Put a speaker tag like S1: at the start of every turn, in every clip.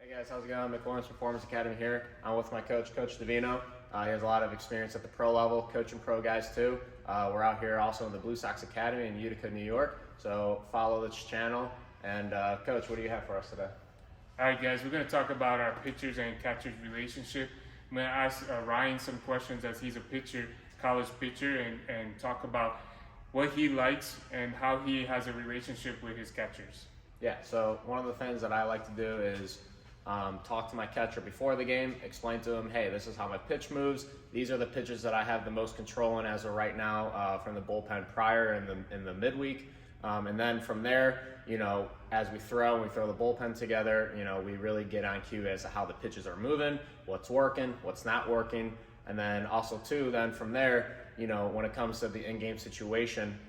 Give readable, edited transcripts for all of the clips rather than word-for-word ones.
S1: Hey guys, how's it going? McWilliams Performance Academy here. I'm with my coach, Coach Davino. He has a lot of experience at the pro level, coaching pro guys too. We're out here also in the Blue Sox Academy in Utica, New York. So follow this channel. And Coach, what do you have for us today?
S2: All right, guys, we're going to talk about our pitchers and catchers relationship. I'm going to ask Ryan some questions as he's a pitcher, college pitcher, and talk about what he likes and how he has a relationship with his catchers.
S1: Yeah, so one of the things that I like to do is talk to my catcher before the game, explain to him, hey, this is how my pitch moves. These are the pitches that I have the most control in as of right now from the bullpen prior in the midweek. And then from there, as we throw the bullpen together, we really get on cue as to how the pitches are moving, what's working, what's not working. And then also too, then from there, when it comes to the in-game situation,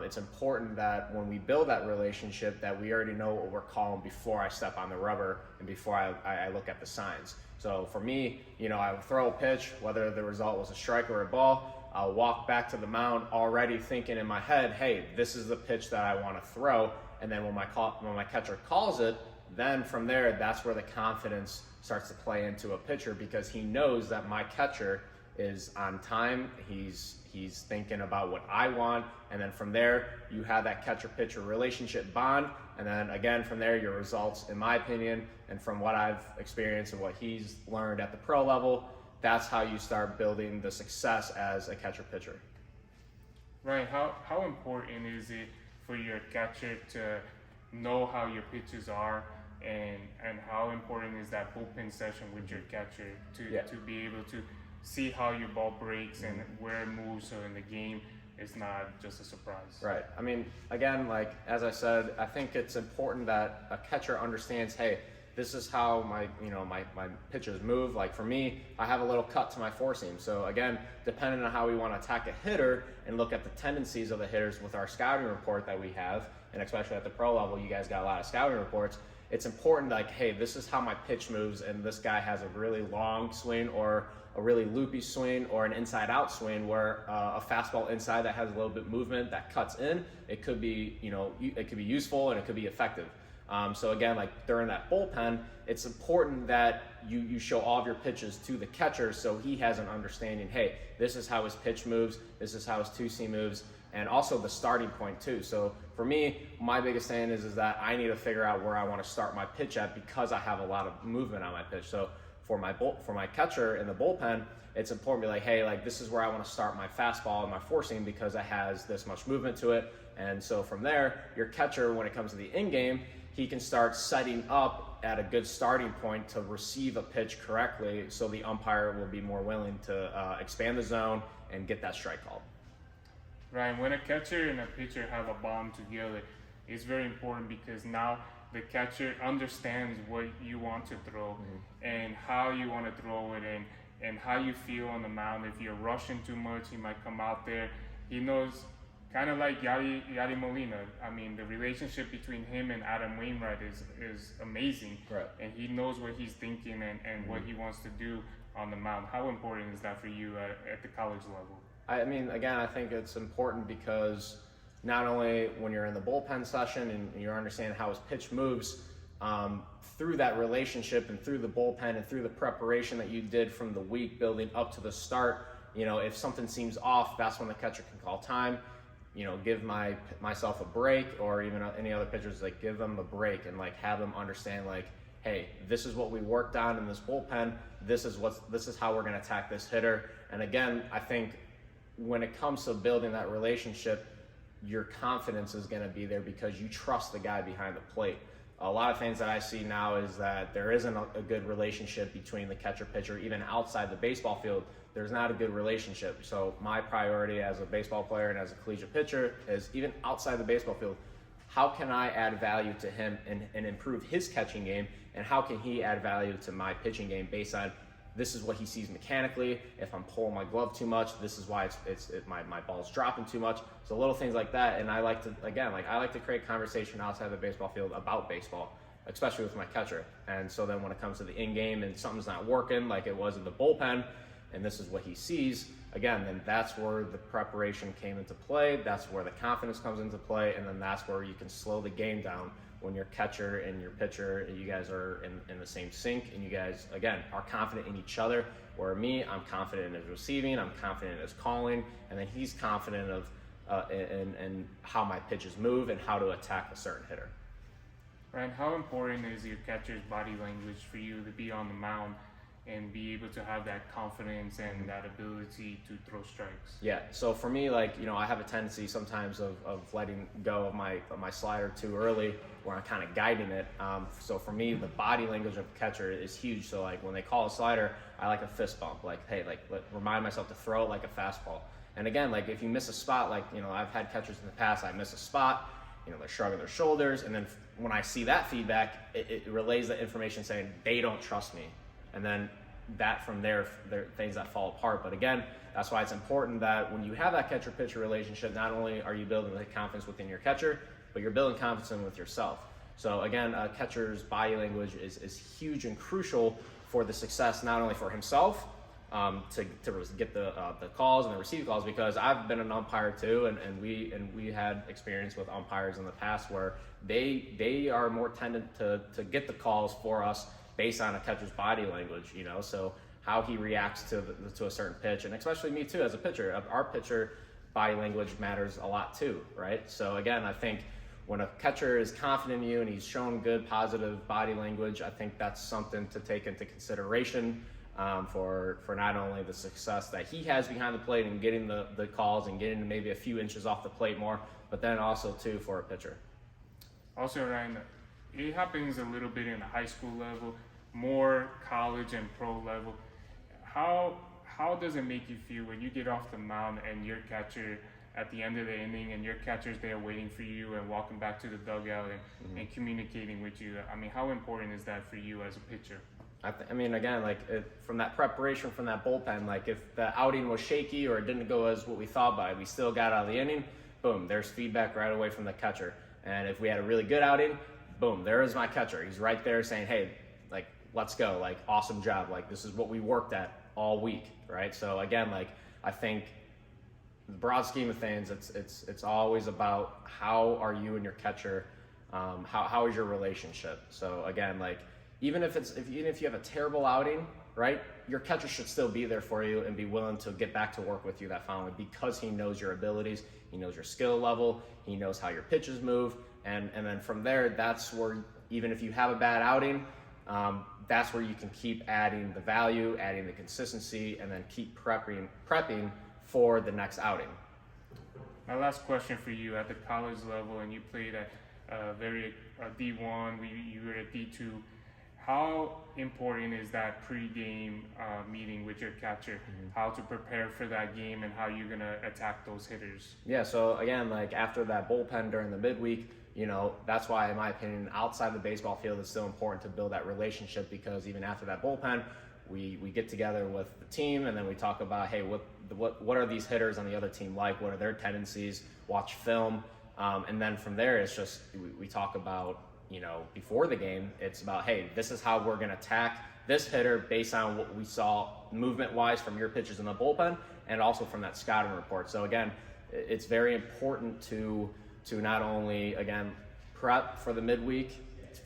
S1: it's important that when we build that relationship that we already know what we're calling before I step on the rubber and before I look at the signs. So for me, I would throw a pitch, whether the result was a strike or a ball, I'll walk back to the mound already thinking in my head, hey, this is the pitch that I want to throw. And then when my catcher calls it, then from there, that's where the confidence starts to play into a pitcher, because he knows that my catcher is on time. He's thinking about what I want, and then from there you have that catcher-pitcher relationship bond, and then again from there your results, in my opinion, and from what I've experienced and what he's learned at the pro level, that's how you start building the success as a catcher-pitcher.
S2: Ryan, how important is it for your catcher to know how your pitches are, and how important is that bullpen session with your catcher to be able to see how your ball breaks and where it moves, so in the game it's not just a surprise?
S1: Right. I mean, again, like as I said, I think it's important that a catcher understands, hey, this is how my pitches move. Like for me, I have a little cut to my four seam. So again, depending on how we want to attack a hitter and look at the tendencies of the hitters with our scouting report that we have, and especially at the pro level, you guys got a lot of scouting reports. It's important, like, hey, this is how my pitch moves, and this guy has a really long swing or a really loopy swing or an inside-out swing where a fastball inside that has a little bit of movement that cuts in. It could be, it could be useful and it could be effective. So again, like during that bullpen, it's important that you show all of your pitches to the catcher so he has an understanding, hey, this is how his pitch moves, this is how his 2C moves, and also the starting point too. So for me, my biggest thing is that I need to figure out where I want to start my pitch at, because I have a lot of movement on my pitch. So for my catcher in the bullpen, it's important to be like, hey, like this is where I want to start my fastball and my four seam because it has this much movement to it. And so from there, your catcher, when it comes to the in-game, he can start setting up at a good starting point to receive a pitch correctly, so the umpire will be more willing to expand the zone and get that strike called.
S2: Ryan, when a catcher and a pitcher have a bond together, it's very important because now the catcher understands what you want to throw and how you want to throw it, and how you feel on the mound. If you're rushing too much, he might come out there. He knows, kind of like Yadi Molina. I mean, the relationship between him and Adam Wainwright is amazing.
S1: Right.
S2: And he knows what he's thinking and what he wants to do on the mound. How important is that for you at the college level?
S1: I mean, again, I think it's important because not only when you're in the bullpen session and you're understanding how his pitch moves, through that relationship and through the bullpen and through the preparation that you did from the week building up to the start, if something seems off, that's when the catcher can call time. Give myself a break, or even any other pitchers, like give them a break and like have them understand, like, hey, this is what we worked on in this bullpen. This is how we're going to attack this hitter. And again, I think when it comes to building that relationship, your confidence is going to be there because you trust the guy behind the plate. A lot of things that I see now is that there isn't a good relationship between the catcher-pitcher, even outside the baseball field. There's not a good relationship. So my priority as a baseball player and as a collegiate pitcher is, even outside the baseball field, how can I add value to him and improve his catching game, and how can he add value to my pitching game based on this is what he sees mechanically. If I'm pulling my glove too much, this is why my ball's dropping too much. So little things like that. And I like to create conversation outside the baseball field about baseball, especially with my catcher. And so then when it comes to the in-game and something's not working like it was in the bullpen, and this is what he sees, again, then that's where the preparation came into play. That's where the confidence comes into play. And then that's where you can slow the game down when your catcher and your pitcher, you guys are in the same sync, and you guys, again, are confident in each other. Where me, I'm confident in his receiving, I'm confident in his calling, and then he's confident of in how my pitches move and how to attack a certain hitter.
S2: Ryan, how important is your catcher's body language for you to be on the mound and be able to have that confidence and that ability to throw strikes?
S1: Yeah, so for me, like, I have a tendency sometimes of letting go of my slider too early, where I'm kind of guiding it. So for me, the body language of a catcher is huge. So like when they call a slider, I like a fist bump, like, hey, like remind myself to throw it like a fastball. And again, like if you miss a spot, like, I've had catchers in the past, I miss a spot, they're shrugging their shoulders, and then when I see that feedback, it relays the information saying they don't trust me. And then that from there are things that fall apart. But again, that's why it's important that when you have that catcher-pitcher relationship, not only are you building the confidence within your catcher, but you're building confidence with yourself. So again, a catcher's body language is huge and crucial for the success, not only for himself, to get the calls and the receive calls, because I've been an umpire too, and we had experience with umpires in the past where they are more tended to get the calls for us based on a catcher's body language, so how he reacts to a certain pitch, and especially me too as a pitcher. Our pitcher body language matters a lot too, right? So again, I think when a catcher is confident in you and he's shown good positive body language, I think that's something to take into consideration for not only the success that he has behind the plate and getting the calls and getting maybe a few inches off the plate more, but then also too for a pitcher.
S2: Also, Ryan, it happens a little bit in the high school level, more college and pro level. How does it make you feel when you get off the mound and your catcher at the end of the inning and your catcher's there waiting for you and walking back to the dugout and communicating with you? I mean, how important is that for you as a pitcher?
S1: I mean, again, like from that preparation from that bullpen, like if the outing was shaky or it didn't go as what we thought by, we still got out of the inning, boom, there's feedback right away from the catcher. And if we had a really good outing, boom, there is my catcher. He's right there saying, hey, like, let's go, like, awesome job. Like, this is what we worked at all week, right? So again, like, I think the broad scheme of things, it's always about how are you and your catcher, how is your relationship? So again, like, even if you have a terrible outing, right, your catcher should still be there for you and be willing to get back to work with you that following, because he knows your abilities, he knows your skill level, he knows how your pitches move, and then from there, that's where, even if you have a bad outing, that's where you can keep adding the value, adding the consistency, and then keep prepping for the next outing.
S2: My last question for you, at the college level, and you played at D1, you were at D2. How important is that pre-game meeting with your catcher? How to prepare for that game and how you're gonna attack those hitters? Yeah,
S1: so again, like after that bullpen during the midweek, that's why, in my opinion, outside the baseball field, it's still important to build that relationship, because even after that bullpen, we get together with the team and then we talk about, hey, what are these hitters on the other team like? What are their tendencies? Watch film, and then from there, it's just we talk about, before the game, it's about, hey, this is how we're going to attack this hitter based on what we saw movement-wise from your pitches in the bullpen and also from that scouting report. So again, it's very important to not only, again, prep for the midweek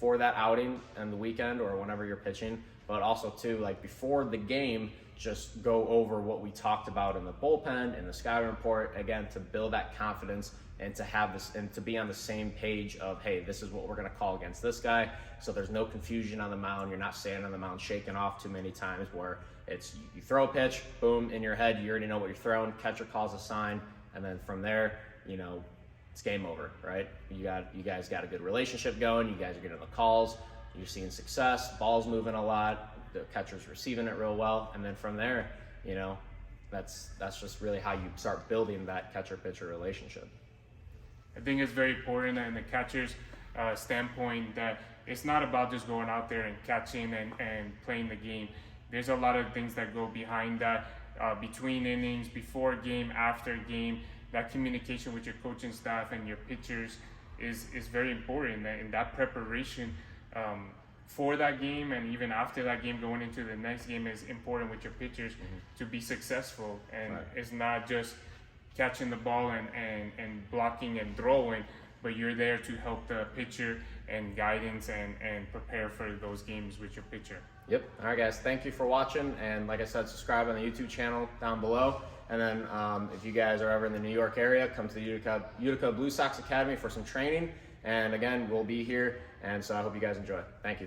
S1: for that outing and the weekend or whenever you're pitching, but also too, like before the game, just go over what we talked about in the bullpen and the scouting report, again, to build that confidence and to have this and to be on the same page of, hey, this is what we're going to call against this guy. So there's no confusion on the mound. You're not standing on the mound shaking off too many times where it's you throw a pitch, boom, in your head, you already know what you're throwing, catcher calls a sign, and then from there, it's game over, right? You guys got a good relationship going. You guys are getting the calls. You're seeing success. Ball's moving a lot. The catcher's receiving it real well, and then from there, that's just really how you start building that catcher-pitcher relationship.
S2: I think it's very important in the catcher's standpoint that it's not about just going out there and catching and playing the game. There's a lot of things that go behind that, between innings, before game, after game. That communication with your coaching staff and your pitchers is very important. And that preparation for that game and even after that game going into the next game is important with your pitchers to be successful. And right. It's not just catching the ball and blocking and throwing, but you're there to help the pitcher and guidance and prepare for those games with your pitcher.
S1: Yep. All right, guys. Thank you for watching. And like I said, subscribe on the YouTube channel down below. And then if you guys are ever in the New York area, come to the Utica Blue Sox Academy for some training. And again, we'll be here. And so I hope you guys enjoy. Thank you.